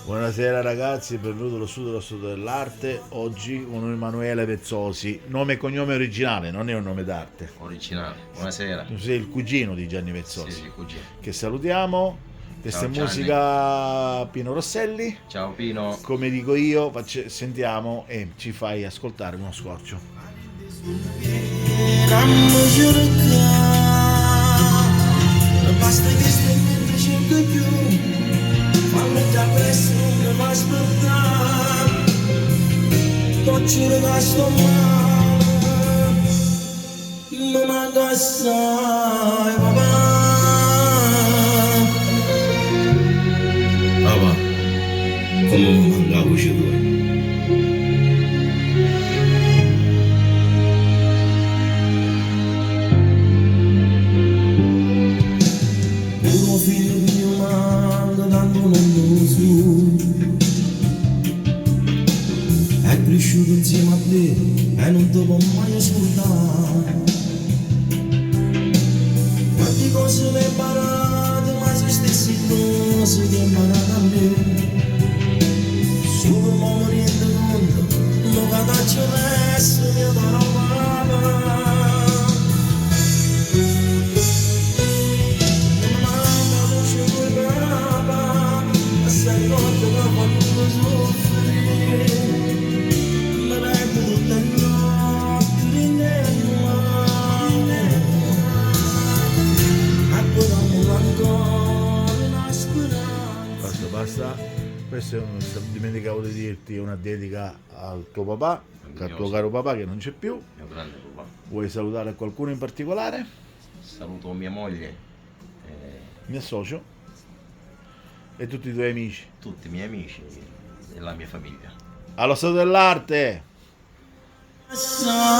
Buonasera ragazzi, benvenuto allo studio dell'arte. Oggi con Emanuele Vezzosi, nome e cognome originale, non è un nome d'arte. Originale. Buonasera. Tu sei il cugino di Gianni Sì, Vezzosi, sì, cugino. che salutiamo. Questa è Ciao, Gianni. musica Pino Rosselli. Ciao Pino. Come dico io, sentiamo e ci fai ascoltare uno scorcio. Basta che stai mentre cerco più, quando già presto non mi aspettare, ci rimasto male, non manca assai, papà. Papà, come mi manca voce tua? Uno figlio mio manda tanto non lo so, è cresciuto insieme a te e non ti può mai ascoltare. Quante cose le imparate, ma se stesse cose che imparate a me. Solo mo mi rendo conto, non cadaccio adesso che adoro papà. Sai quanto mi ha fatto soffrire, me l'hai tutta notte di neve, e poi dammi ancora una speranza. Basta. Questo è dimenticavo di dirti, è una dedica al tuo papà, al tuo caro papà che non c'è più. Mio grande papà. Vuoi salutare qualcuno in particolare? Saluto mia moglie, Mi associo. E tutti i tuoi amici. tutti i miei amici e la mia famiglia. Allo stato dell'arte! Assai